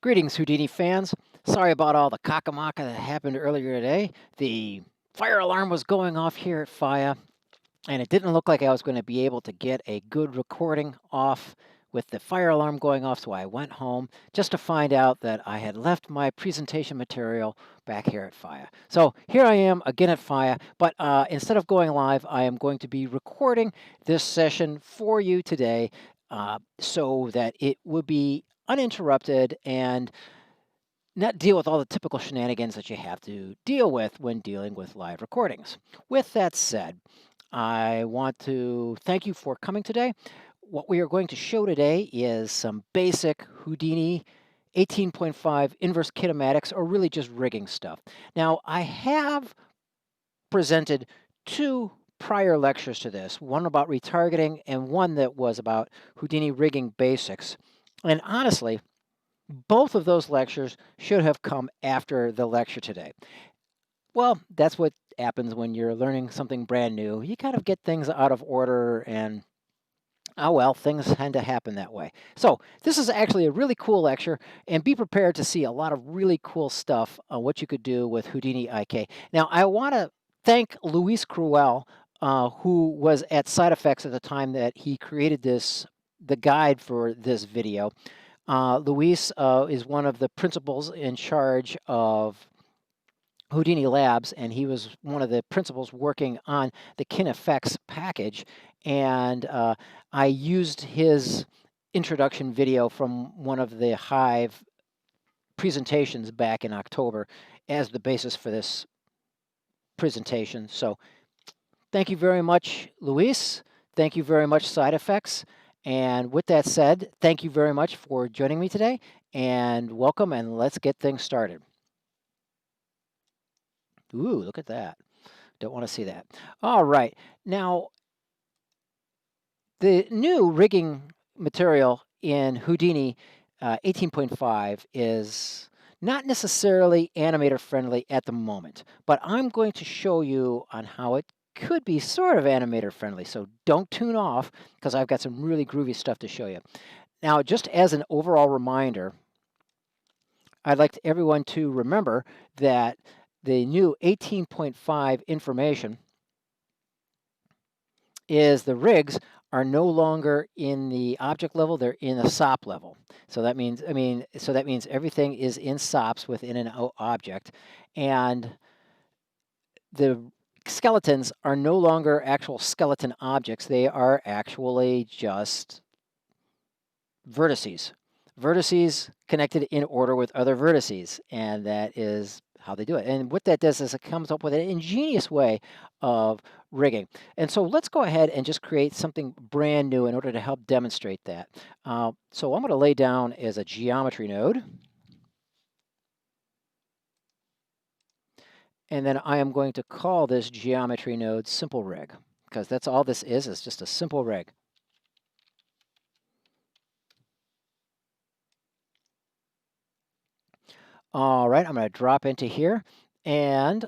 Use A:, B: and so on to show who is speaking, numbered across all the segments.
A: Greetings, Houdini fans. Sorry about all the cockamamie that happened earlier today. The fire alarm was going off here at FIA, and it didn't look like I was going to be able to get a good recording off with the fire alarm going off, so I went home just to find out that I had left my presentation material back here at FIA. So here I am again at FIA, but instead of going live, I am going to be recording this session for you today so that it will be uninterrupted and not deal with all the typical shenanigans that you have to deal with when dealing with live recordings. With that said, I want to thank you for coming today. What we are going to show today is some basic Houdini 18.5 inverse kinematics, or really just rigging stuff. Now, I have presented two prior lectures to this, one about retargeting and one that was about Houdini rigging basics. And honestly, both of those lectures should have come after the lecture today. Well, that's what happens when you're learning something brand new. You kind of get things out of order and oh well, things tend to happen that way. So this is actually a really cool lecture, and be prepared to see a lot of really cool stuff on what you could do with Houdini IK. Now, I want to thank Luis Cruel, who was at Side Effects at the time that he created the guide for this video. Luis is one of the principals in charge of Houdini Labs, and he was one of the principals working on the KinEffects package. And I used his introduction video from one of the Hive presentations back in October as the basis for this presentation. So thank you very much, Luis. Thank you very much, Side Effects. And with that said, thank you very much for joining me today, and welcome, and let's get things started. Ooh, look at that. Don't want to see that. All right. Now, the new rigging material in Houdini 18.5 is not necessarily animator friendly at the moment, but I'm going to show you on how it could be sort of animator friendly. So don't tune off, because I've got some really groovy stuff to show you. Now, just as an overall reminder, I'd like everyone to remember that the new 18.5 information is the rigs are no longer in the object level, they're in the SOP level. So that means, everything is in SOPs within an object, and the skeletons are no longer actual skeleton objects, they are actually just vertices. Vertices connected in order with other vertices, and that is how they do it. And what that does is it comes up with an ingenious way of rigging. And so let's go ahead and just create something brand new in order to help demonstrate that. So I'm going to lay down as a geometry node. And then I am going to call this geometry node simple rig, because that's all this is just a simple rig. All right, I'm going to drop into here, and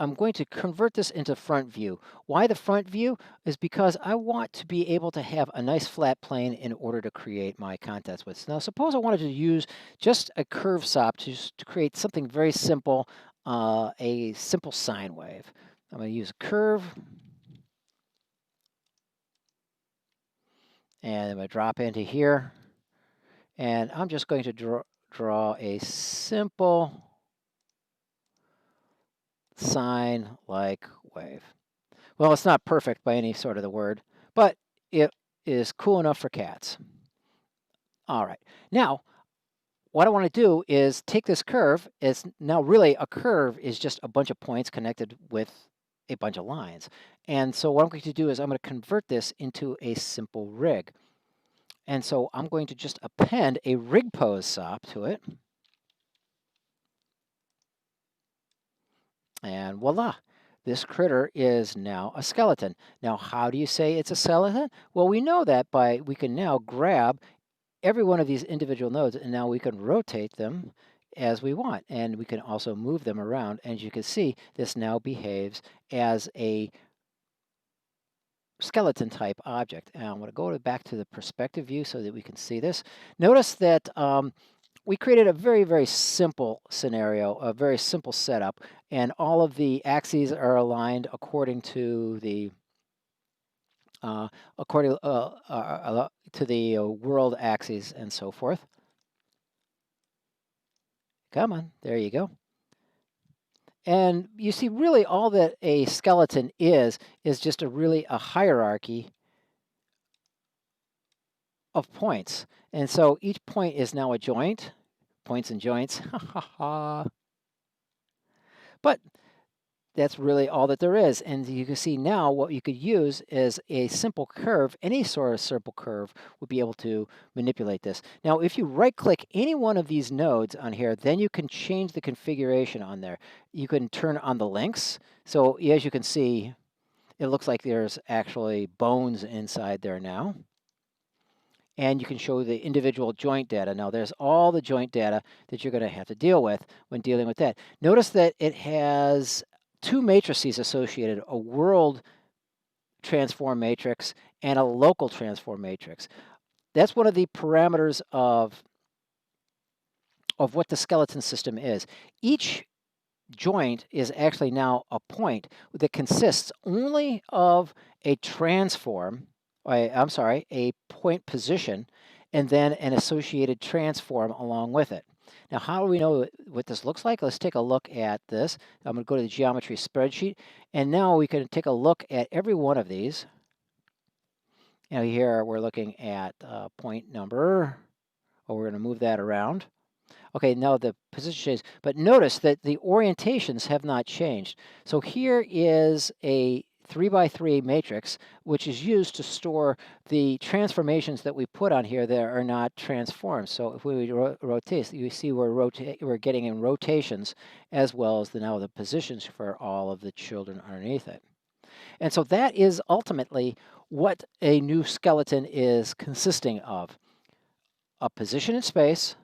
A: I'm going to convert this into front view. Why the front view? Is because I want to be able to have a nice flat plane in order to create my contents widths. Now, suppose I wanted to use just a curve SOP to create something very simple, a simple sine wave. I'm going to use a curve, and I'm going to drop into here, and I'm just going to draw a simple sine-like wave. Well, it's not perfect by any sort of the word, but it is cool enough for cats. All right. Now, what I want to do is take this curve. It's now really a curve is just a bunch of points connected with a bunch of lines. And so what I'm going to do is I'm going to convert this into a simple rig. And so I'm going to just append a rig pose SOP to it. And voila, this critter is now a skeleton. Now, how do you say it's a skeleton? Well, we know that we can now grab every one of these individual nodes, and now we can rotate them as we want. And we can also move them around. And as you can see, this now behaves as a skeleton type object. And I'm going to go back to the perspective view so that we can see this. Notice that we created a very, very simple scenario, a very simple setup, and all of the axes are aligned according to the uh, to the world axes and so forth. Come on, there you go. And you see, really, all that a skeleton is just a hierarchy of points. And so each point is now a joint, points and joints. But that's really all that there is. And you can see now what you could use is a simple curve. Any sort of simple curve would be able to manipulate this. Now, if you right-click any one of these nodes on here, then you can change the configuration on there. You can turn on the links. So as you can see, it looks like there's actually bones inside there now. And you can show the individual joint data. Now, there's all the joint data that you're going to have to deal with when dealing with that. Notice that it has two matrices associated, a world transform matrix and a local transform matrix. That's one of the parameters of what the skeleton system is. Each joint is actually now a point that consists only of a transform, a point position, and then an associated transform along with it. Now, how do we know what this looks like? Let's take a look at this. I'm going to go to the geometry spreadsheet, and now we can take a look at every one of these. Now here we're looking at point number, we're going to move that around. Okay, now the position changes, but notice that the orientations have not changed. So here is a 3x3 matrix, which is used to store the transformations that we put on here that are not transformed. So if we rotate, you see we're getting in rotations as well as now the positions for all of the children underneath it. And so that is ultimately what a new skeleton is consisting of: a position in space,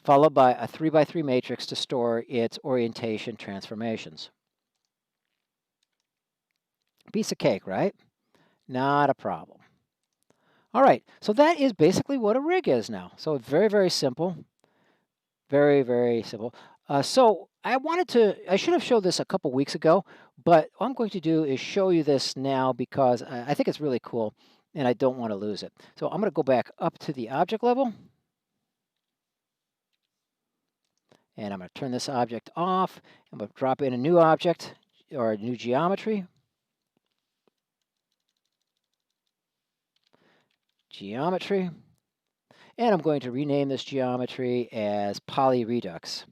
A: followed by a 3x3 matrix to store its orientation transformations. Piece of cake, right? Not a problem. All right, so that is basically what a rig is now. So very, very simple. Very, very simple. So I should have showed this a couple weeks ago, but what I'm going to do is show you this now because I think it's really cool and I don't want to lose it. So I'm going to go back up to the object level. And I'm going to turn this object off. I'm going to drop in a new object or a new geometry. Geometry. And I'm going to rename this geometry as Polyredux.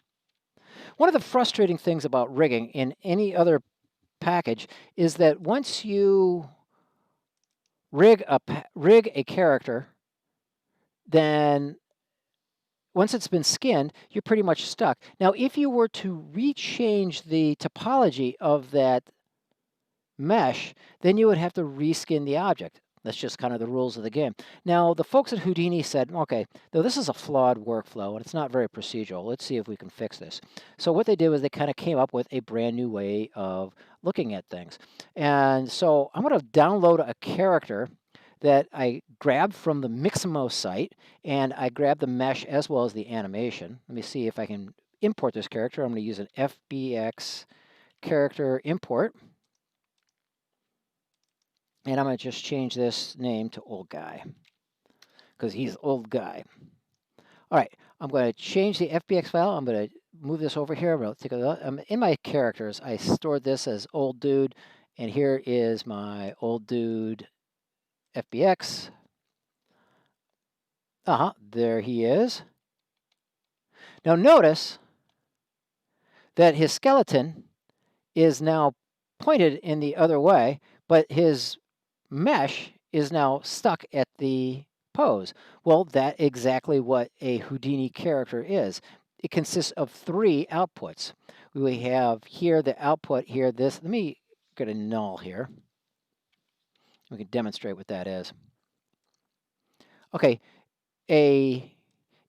A: One of the frustrating things about rigging in any other package is that once you rig a character, then once it's been skinned, you're pretty much stuck. Now, if you were to rechange the topology of that mesh, then you would have to reskin the object. That's just kind of the rules of the game. Now, the folks at Houdini said, okay, though this is a flawed workflow and it's not very procedural, let's see if we can fix this. So what they did was they kind of came up with a brand new way of looking at things. And so I'm going to download a character that I grabbed from the Mixamo site, and I grabbed the mesh as well as the animation. Let me see if I can import this character. I'm going to use an FBX character import. And I'm going to just change this name to old guy because he's old guy. All right, I'm going to change the FBX file. I'm going to move this over here. I'm going to take a look. In my characters, I stored this as old dude, and here is my old dude FBX. There he is. Now notice that his skeleton is now pointed in the other way, but his mesh is now stuck at the pose. Well, that's exactly what a Houdini character is. It consists of three outputs. We have here the output here, this. Let me get a null here. We can demonstrate what that is. Okay, it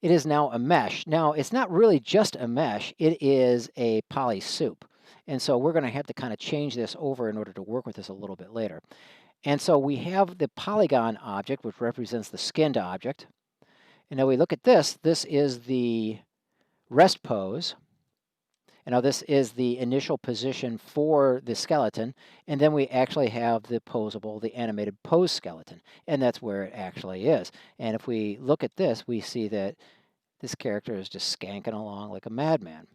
A: is now a mesh. Now, it's not really just a mesh. It is a poly soup. And so we're going to have to kind of change this over in order to work with this a little bit later. And so we have the polygon object, which represents the skinned object. And now we look at this. This is the rest pose. And now this is the initial position for the skeleton, and then we actually have the posable, the animated pose skeleton, and that's where it actually is. And if we look at this, we see that this character is just skanking along like a madman.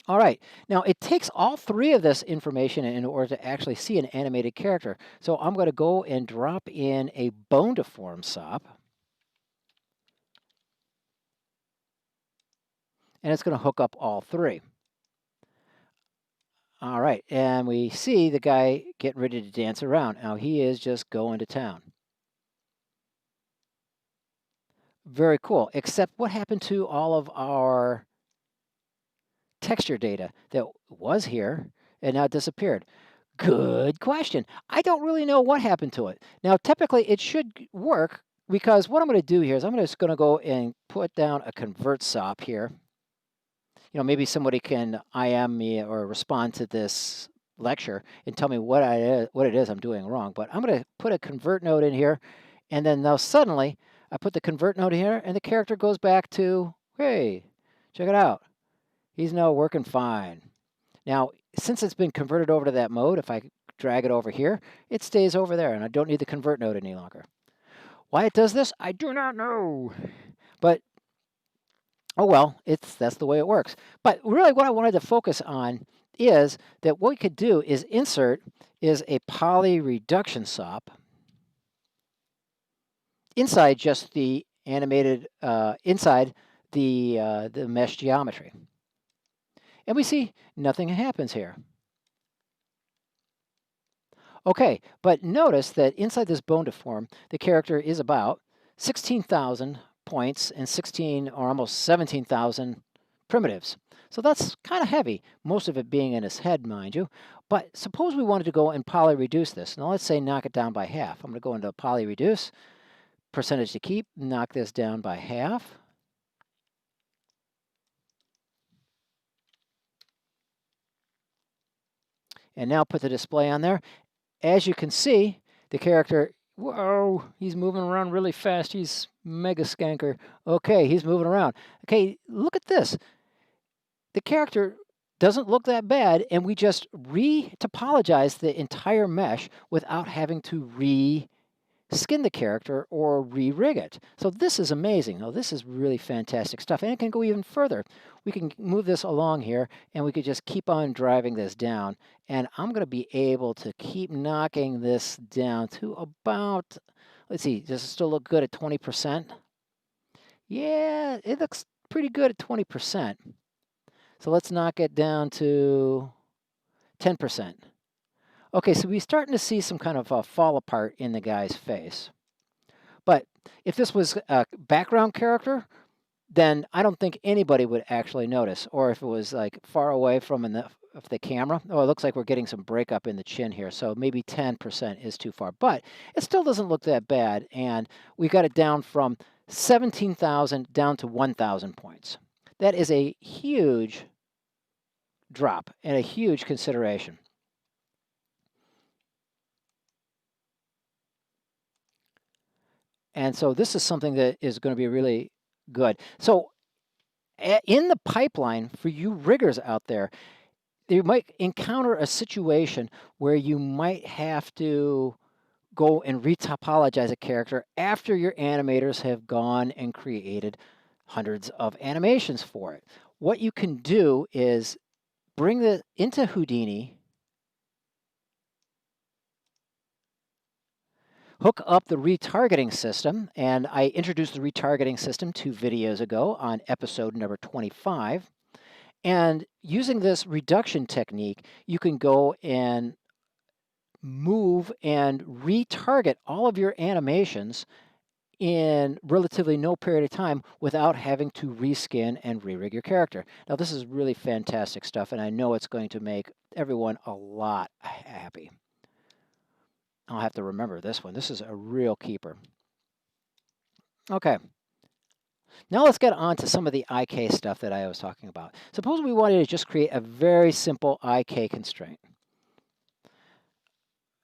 A: All right, now it takes all three of this information in order to actually see an animated character. So I'm going to go and drop in a bone deform SOP. And it's going to hook up all three. All right, and we see the guy getting ready to dance around. Now he is just going to town. Very cool, except what happened to all of our texture data that was here and now disappeared? Good question. I don't really know what happened to it. Now, typically it should work because what I'm going to do here is I'm just going to go and put down a convert SOP here. You know, maybe somebody can IM me or respond to this lecture and tell me what it is I'm doing wrong. But I'm going to put a convert node in here, and then now suddenly I put the convert node here, and the character goes back to, hey, check it out. He's now working fine. Now, since it's been converted over to that mode, if I drag it over here, it stays over there, and I don't need the convert node any longer. Why it does this, I do not know. But oh well, that's the way it works. But really what I wanted to focus on is that what we could do is insert is a poly reduction SOP inside just the animated, inside the mesh geometry. And we see nothing happens here. Okay, but notice that inside this bone deform, the character is about 16,000 points and 16 or almost 17,000 primitives. So that's kind of heavy, most of it being in his head, mind you. But suppose we wanted to go and poly reduce this. Now let's say knock it down by half. I'm going to go into poly reduce, percentage to keep, knock this down by half. And now put the display on there. As you can see, the character, whoa, he's moving around really fast. He's mega skanker. Okay, he's moving around. Okay, look at this. The character doesn't look that bad, and we just re-topologize the entire mesh without having to re-skin the character or re-rig it. So this is amazing. Now, this is really fantastic stuff, and it can go even further. We can move this along here, and we could just keep on driving this down, and I'm going to be able to keep knocking this down to about, let's see, does it still look good at 20%? Yeah, it looks pretty good at 20%. So let's knock it down to 10%. Okay, so we're starting to see some kind of a fall apart in the guy's face. But if this was a background character, then I don't think anybody would actually notice. Or if it was like far away from the camera. Oh, it looks like we're getting some breakup in the chin here. So maybe 10% is too far. But it still doesn't look that bad. And we got it down from 17,000 down to 1,000 points. That is a huge drop and a huge consideration. And so this is something that is going to be really good. So in the pipeline for you riggers out there, you might encounter a situation where you might have to go and retopologize a character after your animators have gone and created hundreds of animations for it. What you can do is bring it into Houdini, hook up the retargeting system, and I introduced the retargeting system 2 videos ago on episode number 25. And using this reduction technique, you can go and move and retarget all of your animations in relatively no period of time without having to reskin and re-rig your character. Now, this is really fantastic stuff, and I know it's going to make everyone a lot happy. I'll have to remember this one. This is a real keeper. Okay. Now let's get on to some of the IK stuff that I was talking about. Suppose we wanted to just create a very simple IK constraint.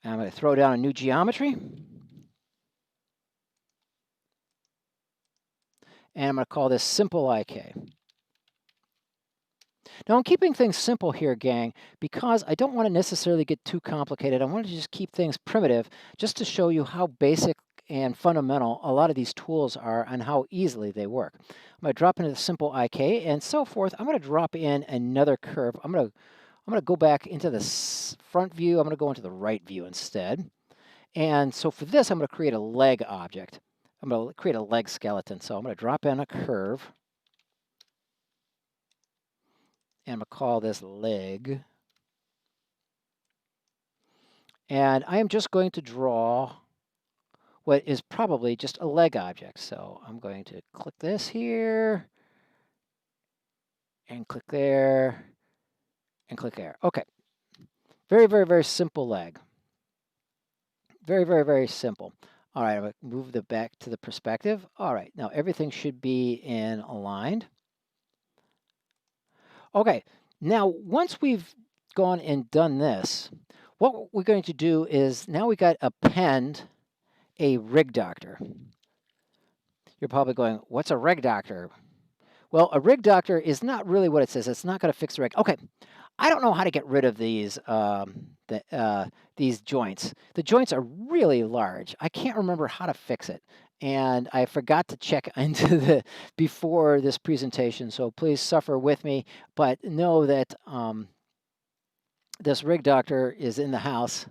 A: I'm going to throw down a new geometry. and I'm going to call this simple IK. Now I'm keeping things simple here, gang, because I don't want to necessarily get too complicated. I want to just keep things primitive just to show you how basic and fundamental a lot of these tools are and how easily they work. I'm going to drop into the simple IK and so forth. I'm going to drop in another curve. I'm going to go back into the front view. I'm going to go into the right view instead. And so for this, I'm going to create a leg object. I'm going to create a leg skeleton. So I'm going to drop in a curve. And I'm going to call this leg. And I am just going to draw what is probably just a leg object. So I'm going to click this here, and click there, and click there. Okay. Very, very, very simple leg. Very, very, very simple. All right, I'm going to move the back to the perspective. All right, now everything should be in aligned. Okay, now once we've gone and done this, what we're going to do is now we got append a rig doctor. You're probably going, what's a rig doctor? Well, a rig doctor is not really what it says. It's not going to fix the rig. Okay, I don't know how to get rid of these joints. The joints are really large. I can't remember how to fix it. And I forgot to check into before this presentation, so please suffer with me. But know that this rig doctor is in the house.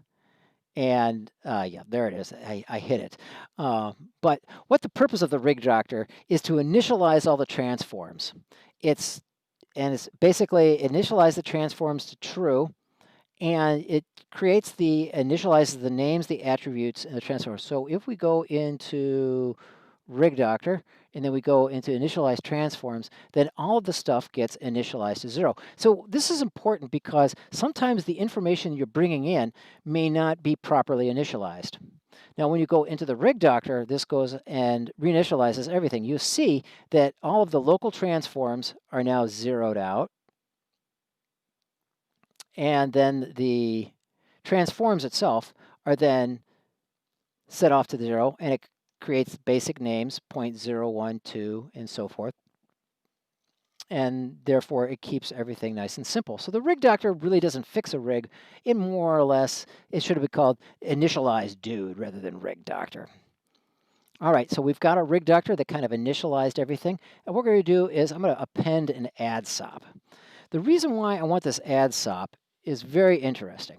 A: And yeah, there it is. I hit it. But what the purpose of the rig doctor is to initialize all the transforms. It's basically initialize the transforms to true, and it initializes the names, the attributes, and the transforms. So if we go into rig doctor, and then we go into initialize transforms, then all of the stuff gets initialized to 0. So this is important because sometimes the information you're bringing in may not be properly initialized. Now, when you go into the rig doctor, this goes and reinitializes everything. You see that all of the local transforms are now zeroed out. And then the transforms itself are then set off to 0, and it creates basic names, 0, 1, 2, and so forth. And therefore, it keeps everything nice and simple. So the rig doctor really doesn't fix a rig. It more or less, it should have been called initialized dude rather than rig doctor. All right, so we've got a rig doctor that kind of initialized everything. And what we're going to do is I'm going to append an add SOP. The reason why I want this add SOP is very interesting.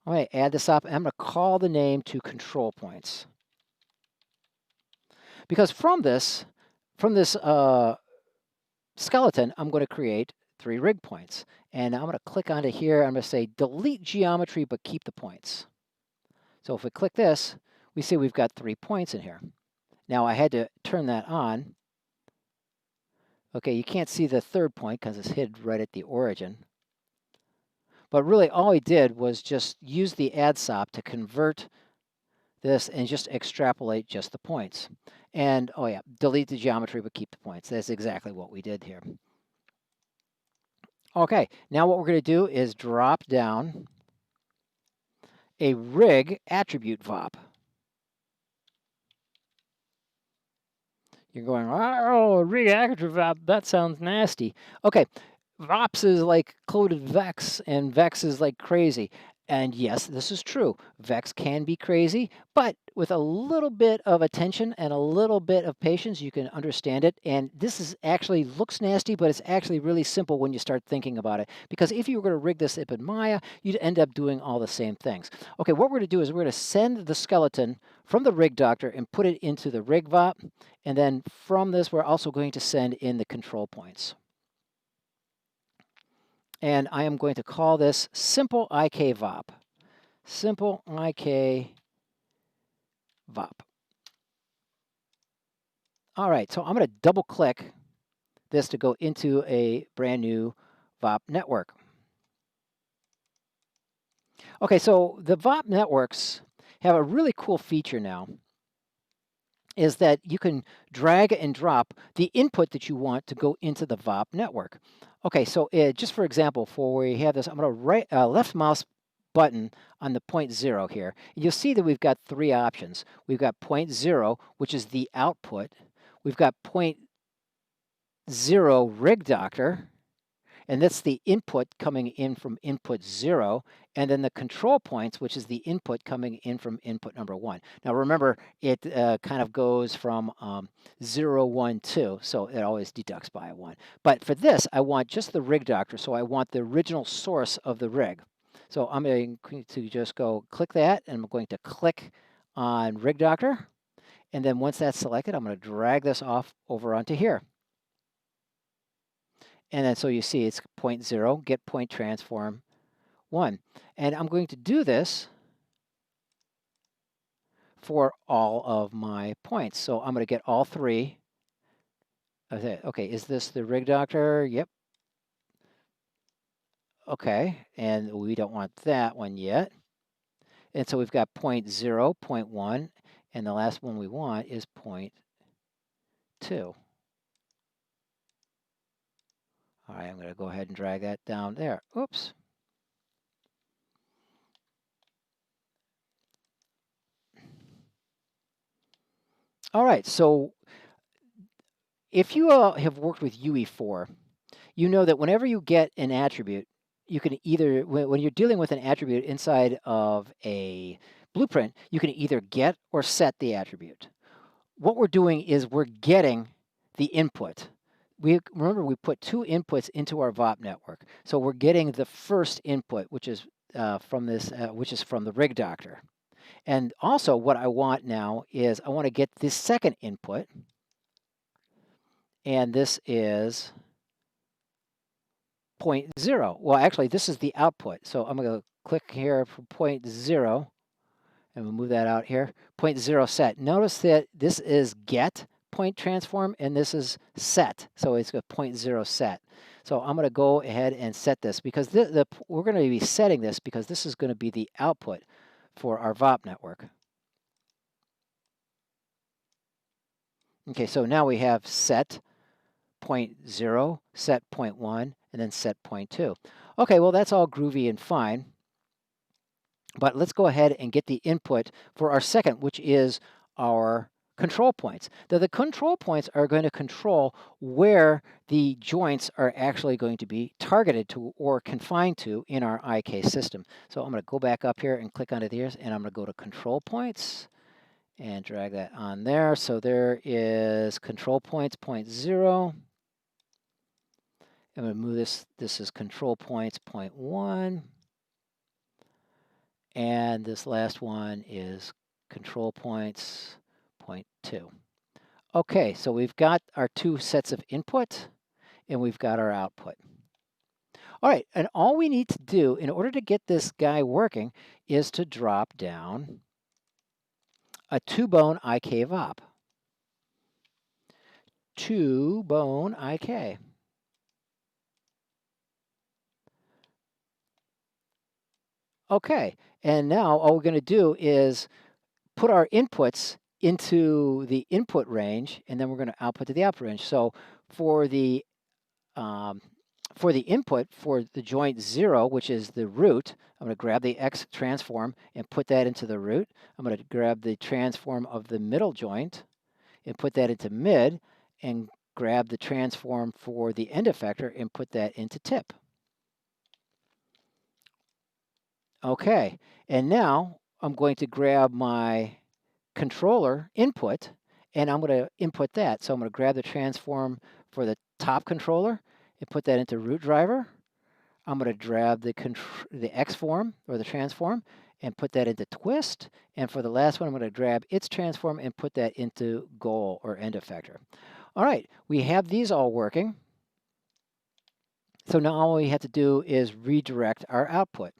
A: I'm going to add this up, and I'm going to call the name to control points. Because from this skeleton, I'm going to create 3 rig points. And I'm going to click onto here. I'm going to say delete geometry, but keep the points. So if we click this, we see we've got 3 points in here. Now I had to turn that on. Okay, you can't see the 3rd point because it's hid right at the origin. But really all he did was just use the add SOP to convert this and just extrapolate just the points. And, oh yeah, delete the geometry but keep the points. That's exactly what we did here. Okay, now what we're going to do is drop down a rig attribute VOP. You're going, oh, rig attribute VOP, that sounds nasty. Okay, VOPs is like coded Vex, and Vex is like crazy. And yes, this is true. Vex can be crazy, but with a little bit of attention and a little bit of patience, you can understand it. And this is actually looks nasty, but it's actually really simple when you start thinking about it. Because if you were going to rig this up in Maya, you'd end up doing all the same things. Okay, what we're going to do is we're going to send the skeleton from the rig doctor and put it into the rig VOP. And then from this, we're also going to send in the control points. And I am going to call this simple IK VOP. Simple IK VOP. All right, so I'm going to double click this to go into a brand new VOP network. Okay, so the VOP networks have a really cool feature now, is that you can drag and drop the input that you want to go into the VOP network. Okay, so just for example, for where you have this, I'm going to left mouse button on the 0 here. You'll see that we've got 3 options. We've got 0, which is the output. we've got 0.0 rig doctor, and that's the input coming in from input 0, and then the control points, which is the input coming in from input number 1. Now remember, it kind of goes from 0, 1, 2, so it always deducts by a 1. But for this, I want just the rig doctor, so I want the original source of the rig. So I'm going to just go click that, and I'm going to click on rig doctor, and then once that's selected, I'm going to drag this off over onto here. And then so you see it's 0.0, get point transform 1. And I'm going to do this for all of my points. So I'm going to get all 3. Okay, is this the rig doctor? Yep. Okay, and we don't want that one yet. And so we've got 0.0, 0.1, and the last one we want is 0.2. All right, I'm going to go ahead and drag that down there. Oops. All right, so if you have worked with UE4, you know that whenever you get an attribute, you can either, when you're dealing with an attribute inside of a blueprint, you can either get or set the attribute. What we're doing is we're getting the input. Remember, we put 2 inputs into our VOP network. So we're getting the first input, which is from the rig doctor. And also what I want now is I want to get this second input. And this is 0.0. Well, actually, this is the output. So I'm going to click here for 0.0, and we'll move that out here. 0.0 set. Notice that this is get point transform, and this is set. So it's a 0.0 set. So I'm going to go ahead and set this because we're going to be setting this because this is going to be the output for our VOP network. Okay, so now we have set 0.0, set 0.1, and then set 0.2. Okay, well, that's all groovy and fine. But let's go ahead and get the input for our second, which is our control points. Now, the control points are going to control where the joints are actually going to be targeted to or confined to in our IK system. So I'm going to go back up here and click onto these, and I'm going to go to control points and drag that on there. So there is control points 0.0. I'm going to move this. This is control points 0.1. And this last one is control points 0.2. Okay, so we've got our 2 sets of input and we've got our output. All right, and all we need to do in order to get this guy working is to drop down a 2-bone IK VOP. 2-bone IK. Okay, and now all we're going to do is put our inputs into the input range, and then we're going to output to the output range. So for the input for the joint 0, which is the root, I'm going to grab the X transform and put that into the root. I'm going to grab the transform of the middle joint and put that into mid, and grab the transform for the end effector and put that into tip. Okay, and now I'm going to grab my controller input, and I'm going to input that. So I'm going to grab the transform for the top controller and put that into root driver. I'm going to grab the X form or the transform and put that into twist. And for the last one, I'm going to grab its transform and put that into goal or end effector. All right, we have these all working. So now all we have to do is redirect our output.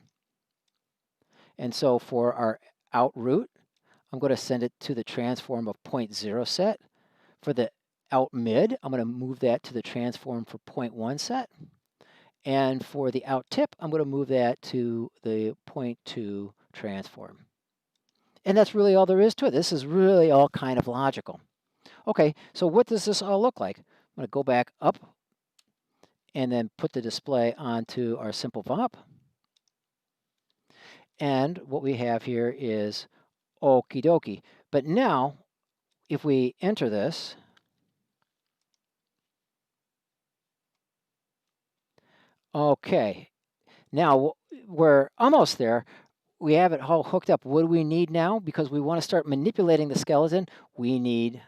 A: And so for our out root, I'm going to send it to the transform of 0.0 set. For the out mid, I'm going to move that to the transform for 0.1 set. And for the out tip, I'm going to move that to the 0.2 transform. And that's really all there is to it. This is really all kind of logical. Okay, so what does this all look like? I'm going to go back up and then put the display onto our simple VOP. And what we have here is okie dokie. But now, if we enter this, Okay, now we're almost there. We have it all hooked up. What do we need now? Because we want to start manipulating the skeleton, we need,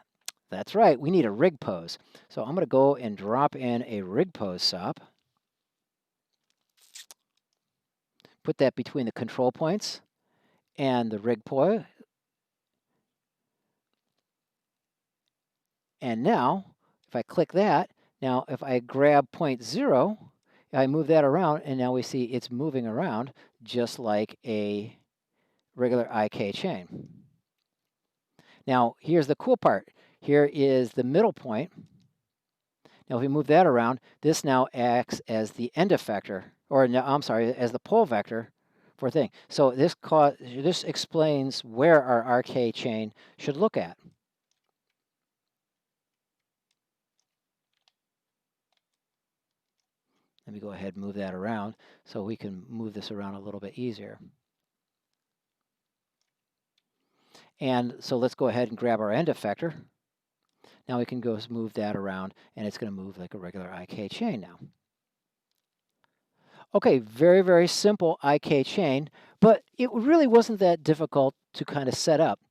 A: that's right, we need a rig pose. So I'm going to go and drop in a rig pose SOP. Put that between the control points and the rig pose. And now, if I click that, now if I grab point 0, I move that around, and now we see it's moving around just like a regular IK chain. Now, here's the cool part. Here is the middle point. Now, if we move that around, this now acts as the end effector, or no, I'm sorry, as the pole vector for a thing. So this explains where our RK chain should look at. Let me go ahead and move that around so we can move this around a little bit easier. And so let's go ahead and grab our end effector. Now we can go move that around, and it's going to move like a regular IK chain now. Okay, very, very simple IK chain, but it really wasn't that difficult to kind of set up.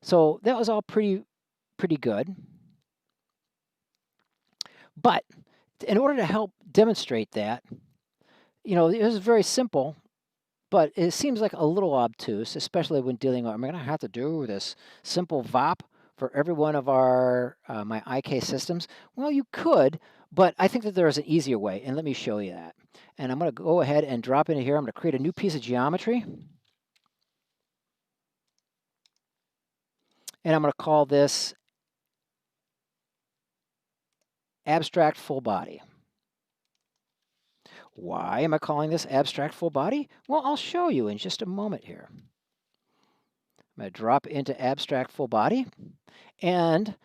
A: So that was all pretty good. But in order to help demonstrate that, it was very simple, but it seems like a little obtuse, especially when dealing with, I'm going to have to do this simple VOP for every one of our my IK systems. Well, you could, but I think that there is an easier way, and let me show you that. And I'm going to go ahead and drop into here. I'm going to create a new piece of geometry. And I'm going to call this abstract full body. Why am I calling this abstract full body? Well, I'll show you in just a moment here. I'm going to drop into abstract full body, and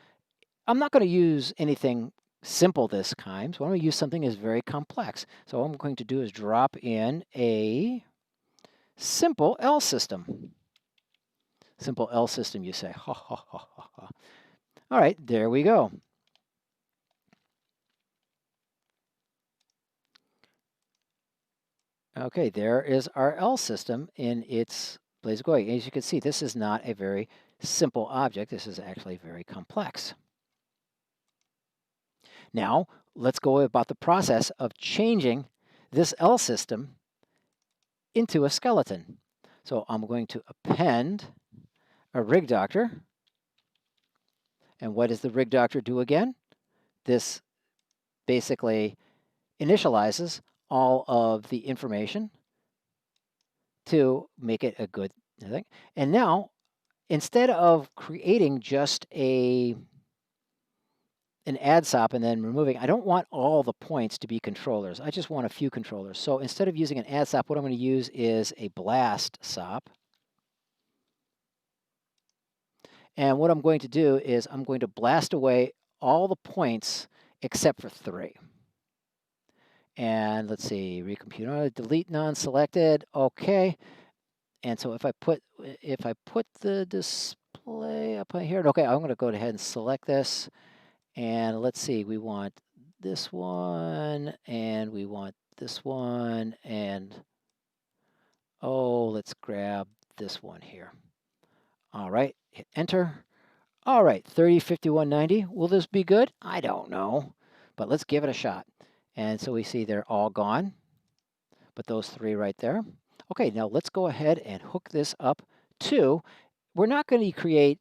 A: I'm not going to use anything simple this time, so I'm going to use something that's very complex. So what I'm going to do is drop in a simple L system. Simple L system, you say. Ha, ha, ha, ha, ha. All right, there we go. Okay, there is our L system in its blaze of glory. As you can see, this is not a very simple object. This is actually very complex. Now, let's go about the process of changing this L system into a skeleton. So I'm going to append a rig doctor. And what does the rig doctor do again? This basically initializes all of the information to make it a good thing. And now, instead of creating just an add SOP and then removing, I don't want all the points to be controllers. I just want a few controllers. So instead of using an add SOP, what I'm going to use is a blast SOP. And what I'm going to do is I'm going to blast away all the points except for 3. And let's see, recompute, delete non-selected, okay. And so if I put the display up here, okay, I'm going to go ahead and select this. And let's see, we want this one, and we want this one, and let's grab this one here. All right, hit enter. All right, 30, 51, 90. Will this be good? I don't know, but let's give it a shot. And so we see they're all gone, but those 3 right there. Okay, now let's go ahead and hook this up to, we're not going to create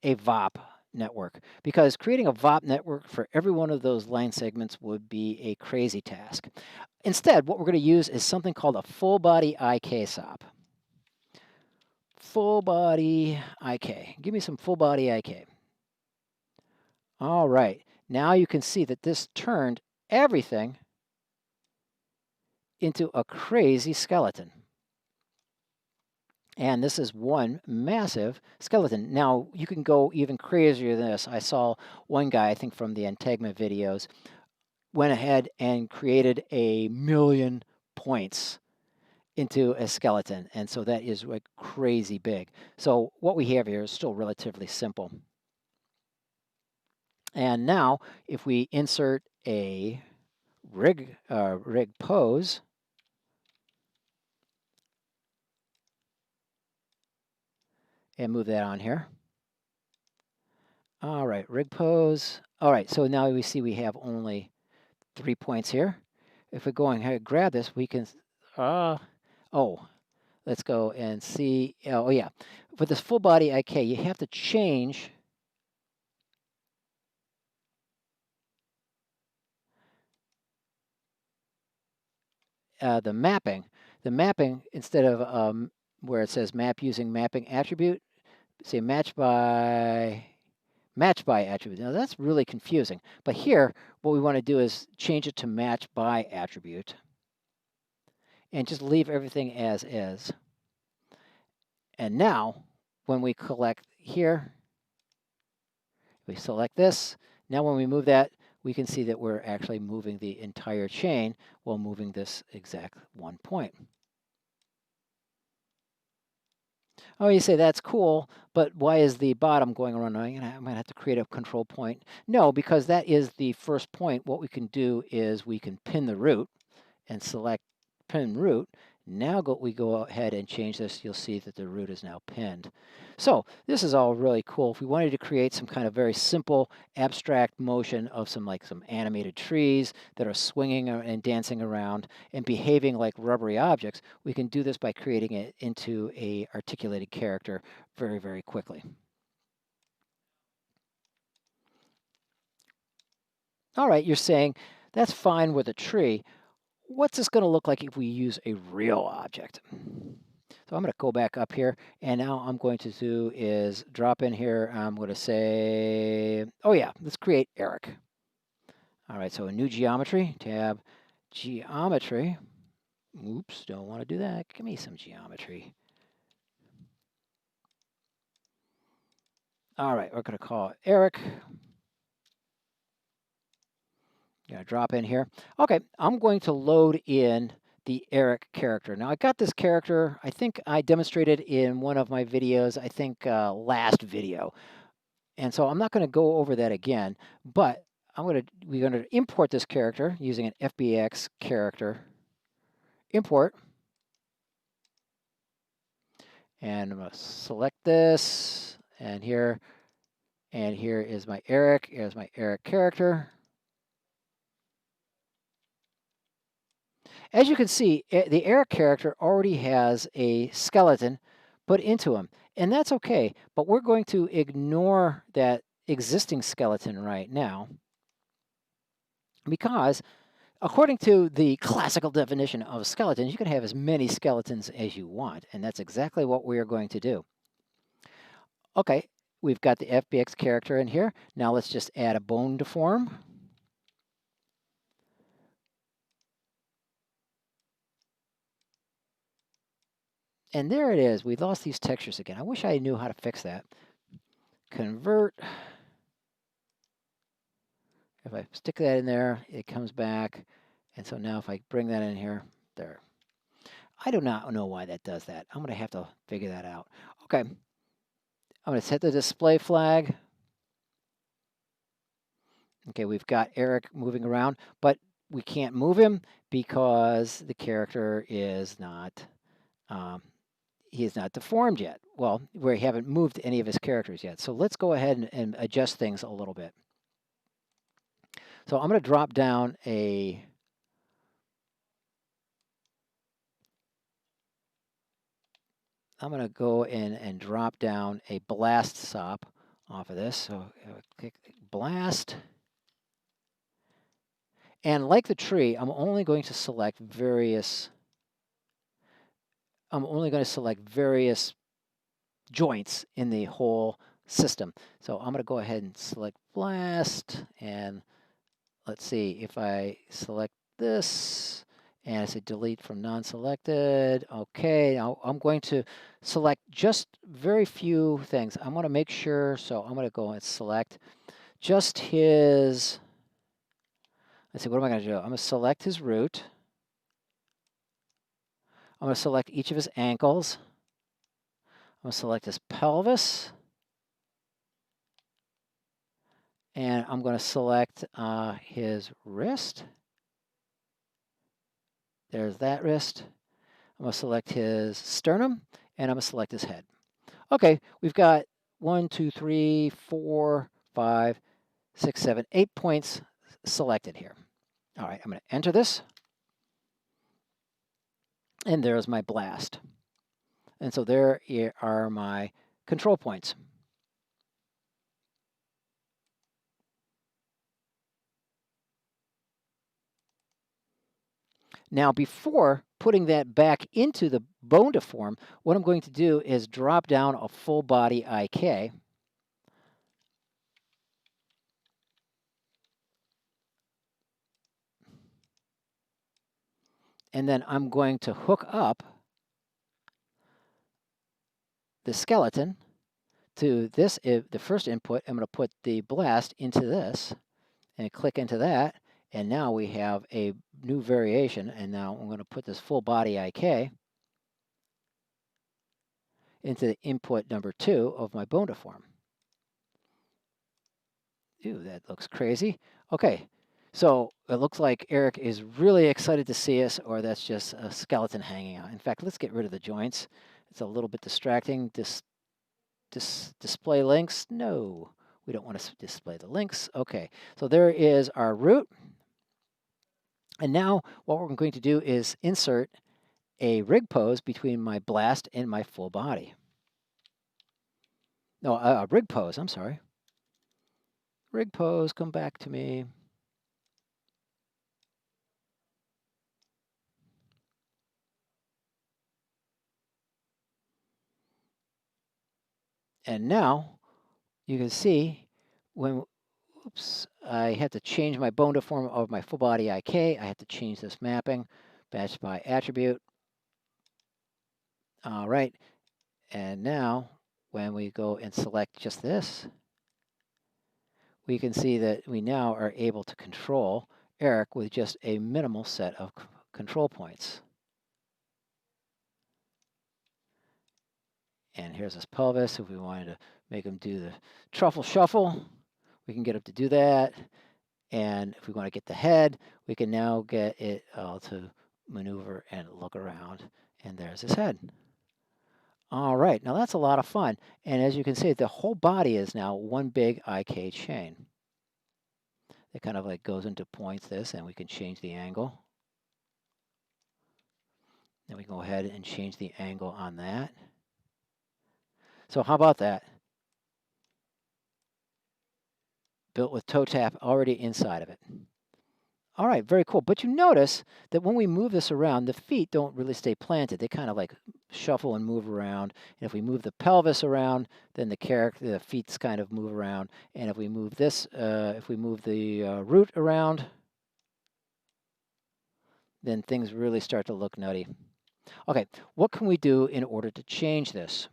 A: a VOP network because creating a VOP network for every one of those line segments would be a crazy task. Instead, what we're going to use is something called a full body IK SOP. Full body IK. Give me some full body IK. All right, now you can see that this turned everything into a crazy skeleton. And this is one massive skeleton. Now, you can go even crazier than this. I saw one guy, I think from the Antegma videos, went ahead and created 1,000,000 points into a skeleton. And so that is like crazy big. So what we have here is still relatively simple. And now, if we insert a rig pose. And move that on here. All right, rig pose. All right, so now we see we have only 3 points here. If we're going ahead and grab this, we can, let's go and see. Oh yeah, for this full body IK, you have to change the mapping. The mapping, instead of where it says map using mapping attribute, say match by attribute. Now that's really confusing. But here, what we want to do is change it to match by attribute and just leave everything as is. And now, when we collect here, we select this. Now when we move that, we can see that we're actually moving the entire chain while moving this exact 1 point. Oh, you say that's cool, but why is the bottom going around? I might have to create a control point. No, because that is the first point. What we can do is we can pin the root and select pin root. Now we go ahead and change this. You'll see that the root is now pinned. So this is all really cool. If we wanted to create some kind of very simple abstract motion of some animated trees that are swinging and dancing around and behaving like rubbery objects, we can do this by creating it into a articulated character very, very quickly. All right, you're saying that's fine with a tree. What's this going to look like if we use a real object? So I'm going to go back up here, and now I'm going to do is drop in here. I'm going to say, oh yeah, let's create Eric. All right, so a new geometry, tab, geometry. Oops, don't want to do that. Give me some geometry. All right, we're going to call it Eric. Gonna drop in here. Okay, I'm going to load in the Eric character. Now I got this character, I think I demonstrated in one of my videos, I think last video. And so I'm not going to go over that again, but we're going to import this character using an FBX character import. And I'm going to select this, and here is my Eric. Here's my Eric character. As you can see, the Eric character already has a skeleton put into him, and that's okay, but we're going to ignore that existing skeleton right now because according to the classical definition of skeletons, you can have as many skeletons as you want, and that's exactly what we are going to do. Okay, we've got the FBX character in here. Now let's just add a bone deform. And there it is. We lost these textures again. I wish I knew how to fix that. Convert. If I stick that in there, it comes back. And so now if I bring that in here, there. I do not know why that does that. I'm going to have to figure that out. Okay. I'm going to set the display flag. Okay, we've got Eric moving around, but we can't move him because the character is not he is not deformed yet. Well, we haven't moved any of his characters yet. So let's go ahead and adjust things a little bit. So I'm going to drop down I'm going to go in and drop down a blast SOP off of this. So click blast. And like the tree, I'm only going to select various joints in the whole system. So I'm going to go ahead and select blast, and let's see if I select this and I say delete from non-selected. Okay, now I'm going to select just very few things. I'm going to make sure, so I'm going to go and select just his, let's see, what am I going to do? I'm going to select his root. I'm going to select each of his ankles. I'm going to select his pelvis. And I'm going to select his wrist. There's that wrist. I'm going to select his sternum, and I'm going to select his head. Okay, we've got 1, 2, 3, 4, 5, 6, 7, 8 points selected here. All right, I'm going to enter this, and there's my blast. And so there are my control points. Now, before putting that back into the bone deform, what I'm going to do is drop down a full body IK. And then I'm going to hook up the skeleton to this, the first input. I'm going to put the blast into this and click into that. And now we have a new variation. And now I'm going to put this full body IK into the input number 2 of my bone deform. Ooh, that looks crazy. Okay, so it looks like Eric is really excited to see us, or that's just a skeleton hanging out. In fact, let's get rid of the joints. It's a little bit distracting. Display links? No, we don't want to display the links. Okay, so there is our root. And now what we're going to do is insert a rig pose between my blast and my full body. No, a rig pose, I'm sorry. Rig pose, come back to me. And now you can see when, oops, I had to change my bone deform of my full body IK. I had to change this mapping, batch by attribute. All right, and now when we go and select just this, we can see that we now are able to control Eric with just a minimal set of control points. And here's his pelvis. If we wanted to make him do the truffle shuffle, we can get him to do that. And if we want to get the head, we can now get it to maneuver and look around. And there's his head. All right, now that's a lot of fun. And as you can see, the whole body is now one big IK chain. It kind of like goes into points this, and we can change the angle. Then we go ahead and change the angle on that. So how about that? Built with toe tap already inside of it. All right, very cool. But you notice that when we move this around, the feet don't really stay planted. They kind of like shuffle and move around. And if we move the pelvis around, then the feet kind of move around. And if we move this, if we move the root around, then things really start to look nutty. Okay, what can we do in order to change this?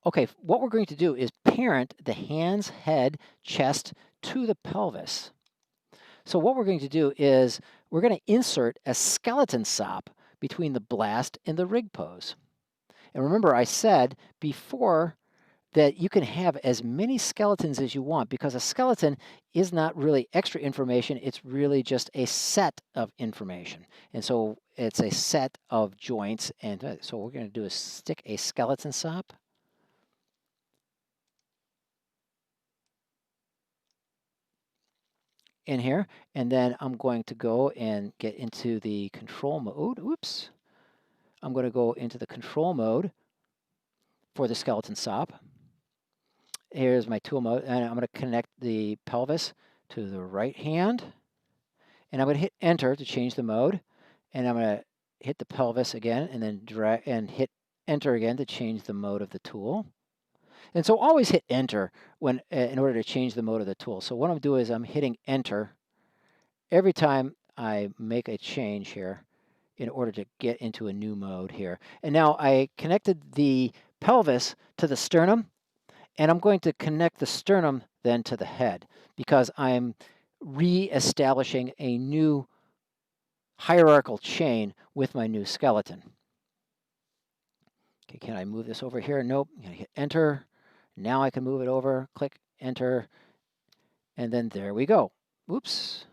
A: Okay, what we're going to do is parent the hands, head, chest to the pelvis. So what we're going to do is we're going to insert a skeleton SOP between the blast and the rig pose. And remember, I said before that you can have as many skeletons as you want, because a skeleton is not really extra information. It's really just a set of information. And so it's a set of joints. And so what we're going to do is stick a skeleton SOP. In here, and then I'm going to go and get into the control mode. Oops. I'm going to go into the control mode for the skeleton SOP. Here's my tool mode, and I'm going to connect the pelvis to the right hand, and I'm going to hit enter to change the mode, and I'm going to hit the pelvis again, and then drag and hit enter again to change the mode of the tool. And so always hit enter when in order to change the mode of the tool. So what I'm doing is I'm hitting enter every time I make a change here in order to get into a new mode here. And now I connected the pelvis to the sternum, and I'm going to connect the sternum then to the head, because I'm re-establishing a new hierarchical chain with my new skeleton. Okay, can I move this over here? Nope. I'm going to hit enter. Now I can move it over, click enter, and then there we go. Oops.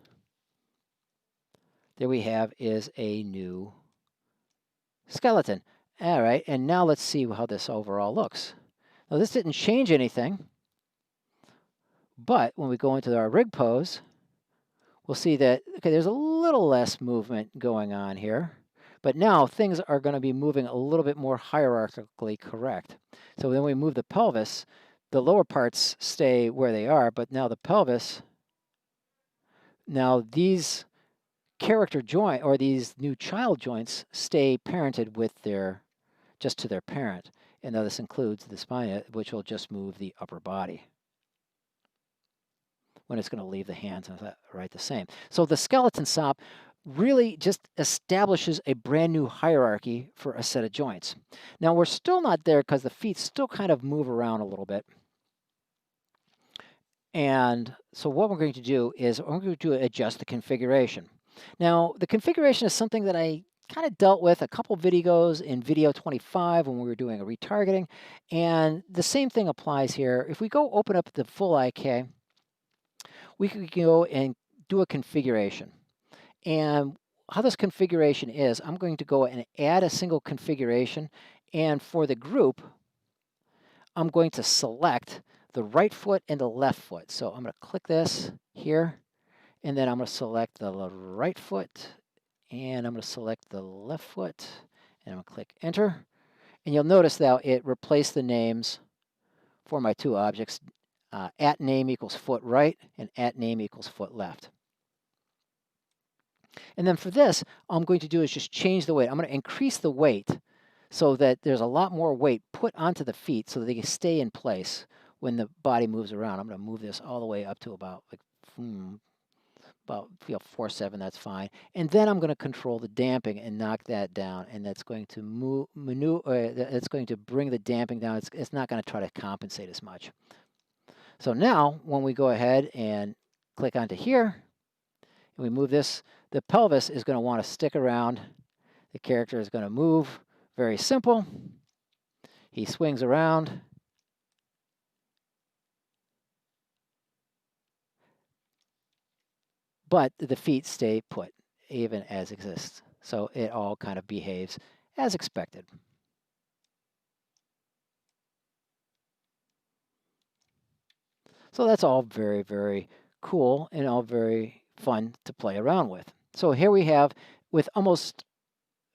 A: there we have is a new skeleton. All right, and now let's see how this overall looks. Now this didn't change anything, but when we go into our rig pose, we'll see that, okay, there's a little less movement going on here, but now things are going to be moving a little bit more hierarchically correct. So when we move the pelvis, the lower parts stay where they are, but now the pelvis, now these character joint or these new child joints stay parented with their, just to their parent. And now this includes the spine, which will just move the upper body when it's going to leave the hands right the same. So the skeleton SOP really just establishes a brand new hierarchy for a set of joints. Now we're still not there because the feet still kind of move around a little bit. And so what we're going to do is we're going to adjust the configuration. Now the configuration is something that I kind of dealt with a couple videos in video 25 when we were doing a retargeting, and the same thing applies here. If we go open up the full IK, we can go and do a configuration. And how this configuration is, I'm going to go and add a single configuration, and for the group, I'm going to select the right foot and the left foot. So I'm going to click this here, and then I'm going to select the right foot, and I'm going to select the left foot, and I'm going to click enter. And you'll notice now it replaced the names for my two objects, at name equals foot right and at name equals foot left. And then for this, all I'm going to do is just change the weight. I'm going to increase the weight so that there's a lot more weight put onto the feet so that they can stay in place when the body moves around. I'm going to move this all the way up to about 4.7, that's fine. And then I'm going to control the damping and knock that down, and that's going to it's going to bring the damping down. It's not going to try to compensate as much. So now when we go ahead and click onto here, and we move this, the pelvis is going to want to stick around. The character is going to move. Very simple. He swings around. But the feet stay put, even as exists. So it all kind of behaves as expected. So that's all very, very cool and all very fun to play around with. So here we have, with almost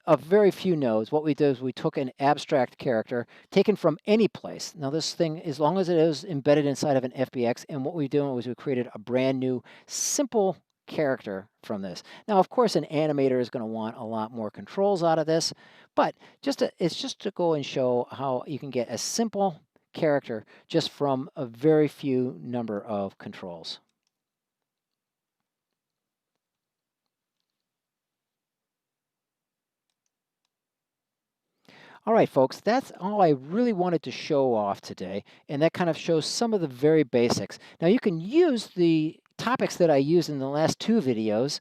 A: a very few nodes, what we did is we took an abstract character taken from any place. Now this thing, as long as it is embedded inside of an FBX, and what we did was we created a brand new simple character from this. Now, of course, an animator is going to want a lot more controls out of this, but it's just to go and show how you can get a simple character just from a very few number of controls. All right, folks, that's all I really wanted to show off today, and that kind of shows some of the very basics. Now, you can use the topics that I used in the last two videos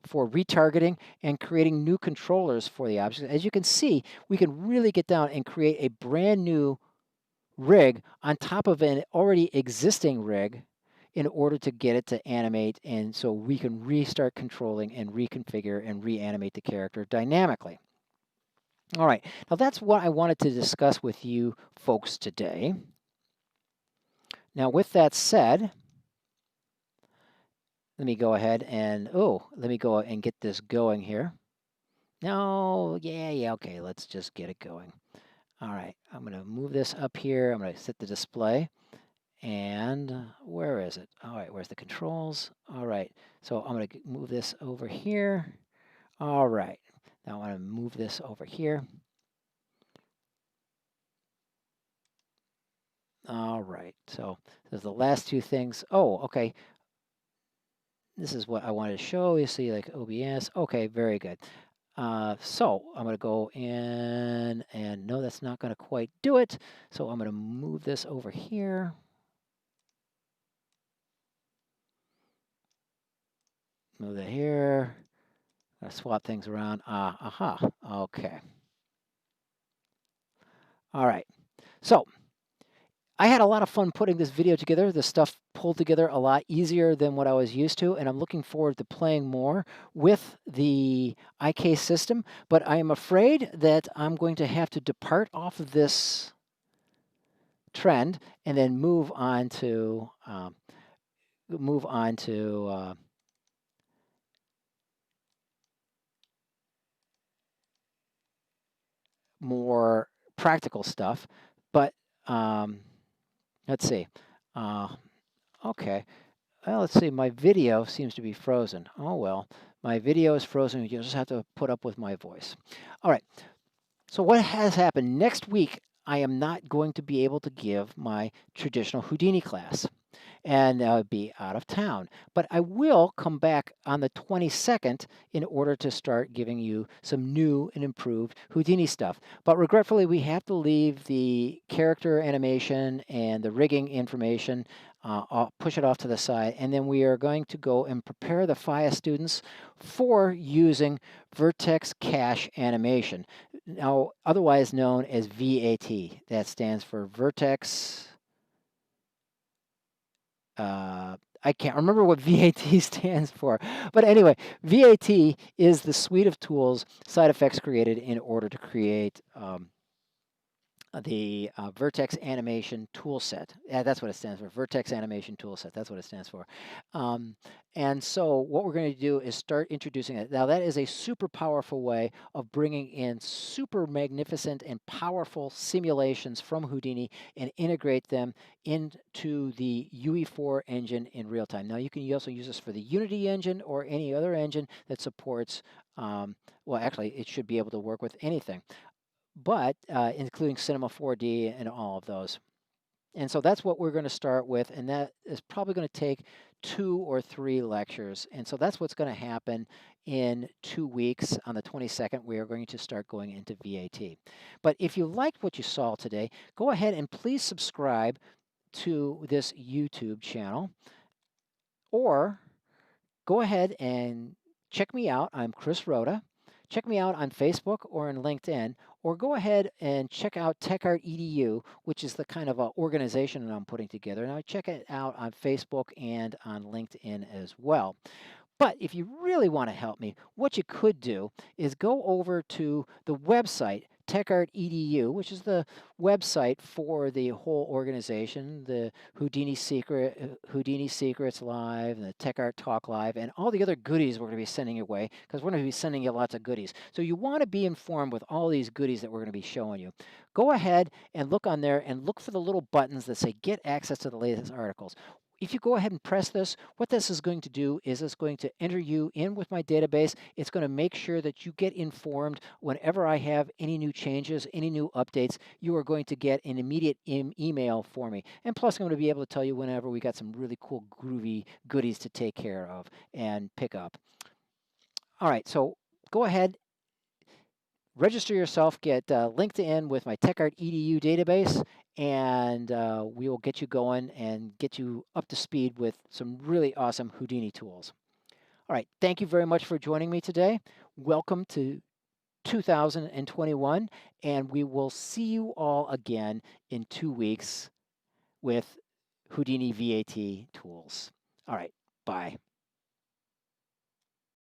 A: for retargeting and creating new controllers for the objects. As you can see, we can really get down and create a brand new rig on top of an already existing rig in order to get it to animate, and so we can restart controlling and reconfigure and reanimate the character dynamically. All right, now that's what I wanted to discuss with you folks today. Now, with that said, let me go ahead and, let me go and get this going here. No, yeah, okay, let's just get it going. All right, I'm going to move this up here. I'm going to set the display. And where is it? All right, where's the controls? All right, so I'm going to move this over here. All right, now I want to move this over here. All right, so there's the last two things. Oh, okay. This is what I wanted to show. You see, like OBS. Okay, very good. So I'm going to go in, and no, that's not going to quite do it. So I'm going to move this over here. Move it here. I'm going to swap things around. Aha. Okay. All right. So I had a lot of fun putting this video together. This stuff pulled together a lot easier than what I was used to, and I'm looking forward to playing more with the IK system, but I am afraid that I'm going to have to depart off of this trend and then move on to more practical stuff. But let's see. Uh, okay. Well, let's see. My video seems to be frozen. Oh well, my video is frozen. You just have to put up with my voice. All right. So what has happened? Next week, I am not going to be able to give my traditional Houdini class, and be out of town. But I will come back on the 22nd in order to start giving you some new and improved Houdini stuff. But regretfully, we have to leave the character animation and the rigging information, push it off to the side, and then we are going to go and prepare the FIA students for using Vertex Cache Animation, now otherwise known as VAT. That stands for Vertex. I can't remember what VAT stands for, but anyway, VAT is the suite of tools side effects created in order to create the Vertex Animation Toolset. Yeah, that's what it stands for. Vertex Animation Toolset. That's what it stands for. And so what we're going to do is start introducing it. Now that is a super powerful way of bringing in super magnificent and powerful simulations from Houdini and integrate them into the UE4 engine in real time. Now you can also use this for the Unity engine or any other engine that supports, well actually it should be able to work with anything, but including Cinema 4D and all of those. And so that's what we're going to start with, and that is probably going to take 2 or 3 lectures. And so that's what's going to happen in 2 weeks. On the 22nd, we are going to start going into VAT. But if you liked what you saw today, go ahead and please subscribe to this YouTube channel, or go ahead and check me out. I'm Chris Rhoda. Check me out on Facebook or on LinkedIn, or go ahead and check out TechArt EDU, which is the kind of organization that I'm putting together. And I check it out on Facebook and on LinkedIn as well. But if you really want to help me, what you could do is go over to the website, TechArt EDU, which is the website for the whole organization, the Houdini Secrets Live, and the TechArt Talk Live, and all the other goodies we're going to be sending your way, because we're going to be sending you lots of goodies. So you want to be informed with all these goodies that we're going to be showing you. Go ahead and look on there and look for the little buttons that say Get Access to the Latest Articles. If you go ahead and press this, what this is going to do is it's going to enter you in with my database. It's going to make sure that you get informed whenever I have any new changes, any new updates. You are going to get an immediate email for me. And plus, I'm going to be able to tell you whenever we got some really cool, groovy goodies to take care of and pick up. All right, so go ahead, register yourself, get linked in with my TechArt EDU database, and we will get you going and get you up to speed with some really awesome Houdini tools. All right, thank you very much for joining me today. Welcome to 2021, and we will see you all again in 2 weeks with Houdini VAT tools. All right, bye.